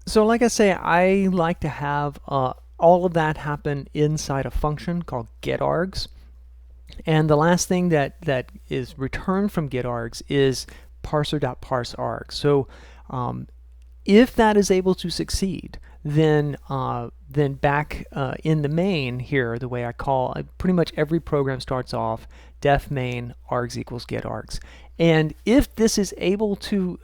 So like I say, I like to have all of that happen inside a function called getArgs. And the last thing that is returned from getArgs is parser.parseArgs. So if that is able to succeed, then back in the main here, the way I call pretty much every program starts off def main args equals getArgs. And if this is able to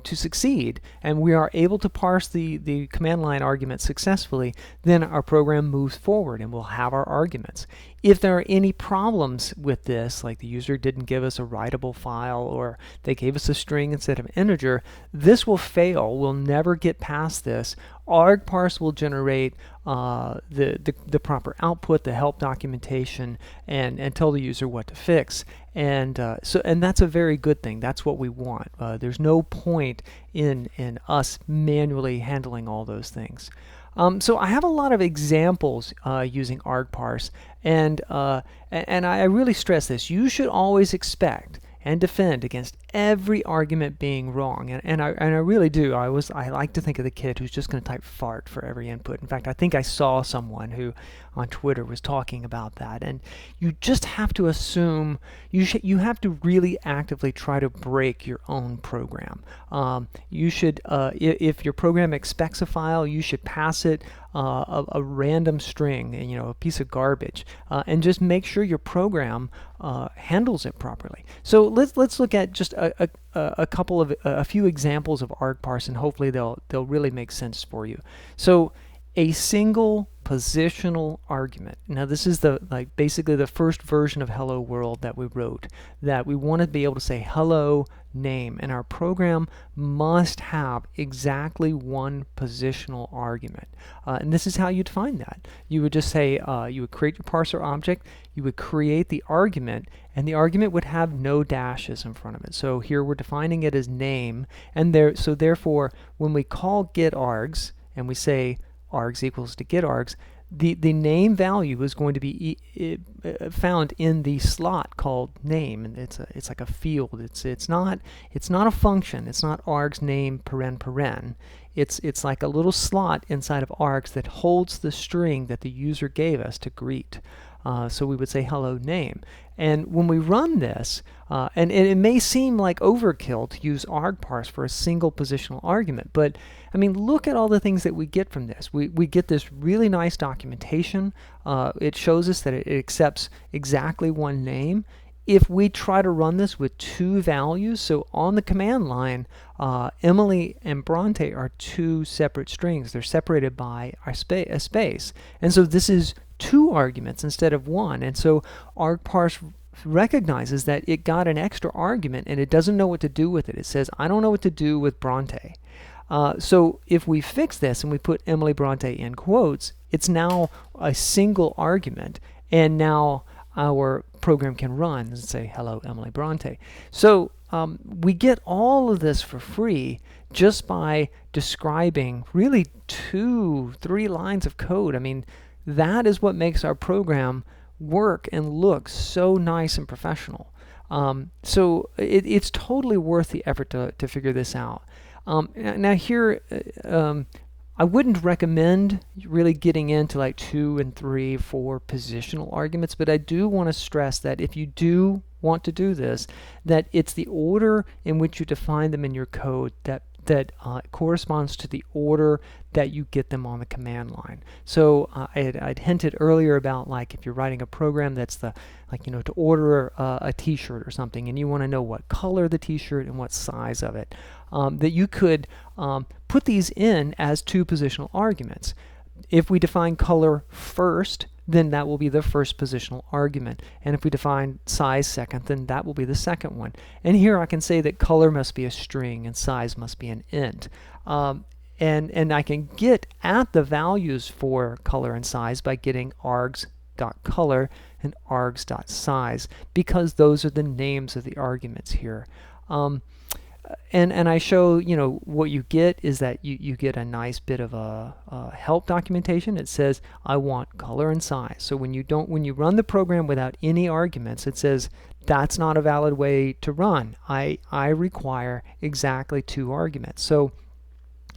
succeed, and we are able to parse the command line argument successfully, then our program moves forward and we'll have our arguments. If there are any problems with this, like the user didn't give us a writable file or they gave us a string instead of integer, this will fail. We'll never get past this. Argparse will generate the proper output, the help documentation, and tell the user what to fix. And that's a very good thing. That's what we want. There's no point in us manually handling all those things. So I have a lot of examples using argparse, and I really stress this. You should always expect and defend against every argument being wrong, and I really do. I like to think of the kid who's just going to type fart for every input. In fact, I think I saw someone who on Twitter was talking about that, and you just have to assume you have to really actively try to break your own program. You should if your program expects a file, you should pass it a random string, a piece of garbage, and just make sure your program handles it properly. So let's look at just a couple of a few examples of argparse, and hopefully they'll really make sense for you. So a single positional argument. Now this is basically the first version of Hello World that we wrote, that we want to be able to say hello name, and our program must have exactly one positional argument. And this is how you define that. You would just say, you would create your parser object, you would create the argument, and the argument would have no dashes in front of it. So here we're defining it as name, and so therefore when we call getArgs and we say args equals to getArgs, the name value is going to be found in the slot called name, and it's like a field. It's not a function. It's not args name paren. It's like a little slot inside of args that holds the string that the user gave us to greet. So we would say hello name. And when we run this, and it may seem like overkill to use argparse for a single positional argument, but I mean, look at all the things that we get from this. We get this really nice documentation. It shows us that it accepts exactly one name. If we try to run this with two values, so on the command line, Emily and Bronte are two separate strings. They're separated by a space. And so this is two arguments instead of one. And so argparse recognizes that it got an extra argument and it doesn't know what to do with it. It says, I don't know what to do with Bronte. So if we fix this and we put Emily Bronte in quotes, it's now a single argument, and now our program can run and say, hello Emily Bronte. So we get all of this for free just by describing really 2-3 lines of code. I mean, that is what makes our program work and look so nice and professional. So it's totally worth the effort to figure this out. Now here, I wouldn't recommend really getting into like 2 and 3, 4 positional arguments, but I do want to stress that if you do want to do this, that it's the order in which you define them in your code that corresponds to the order that you get them on the command line. So I'd hinted earlier about, like, if you're writing a program that's to order a t-shirt or something, and you want to know what color the t-shirt and what size of it, that you could put these in as 2 positional arguments. If we define color first, then that will be the first positional argument. And if we define size second, then that will be the second one. And here I can say that color must be a string and size must be an int. And I can get at the values for color and size by getting args.color and args.size, because those are the names of the arguments here. And I show, what you get is that you get a nice bit of a help documentation. It says, I want color and size. So when you run the program without any arguments, it says that's not a valid way to run. I require exactly 2 arguments. So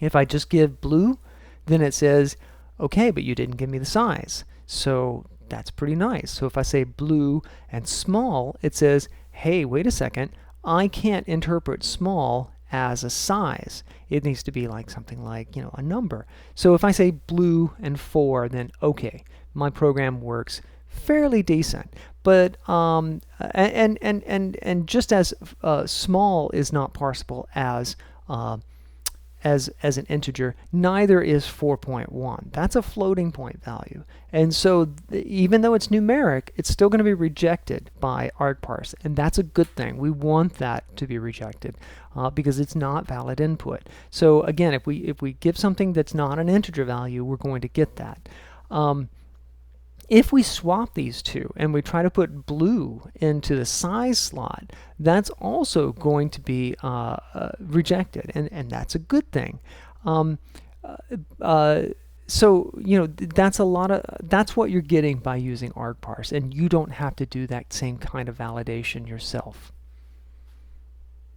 If I just give blue, then it says, okay, but you didn't give me the size. So that's pretty nice. So if I say blue and small, it says, hey, wait a second, I can't interpret small as a size. It needs to be like something like, a number. So if I say blue and 4, then okay, my program works fairly decent. But and just as small is not parsable as an integer, neither is 4.1. That's a floating point value. And so even though it's numeric, it's still going to be rejected by argparse. And that's a good thing. We want that to be rejected because it's not valid input. So again, if we give something that's not an integer value, we're going to get that. If we swap these two and we try to put blue into the size slot, that's also going to be rejected, and that's a good thing. So that's what you're getting by using argparse, and you don't have to do that same kind of validation yourself.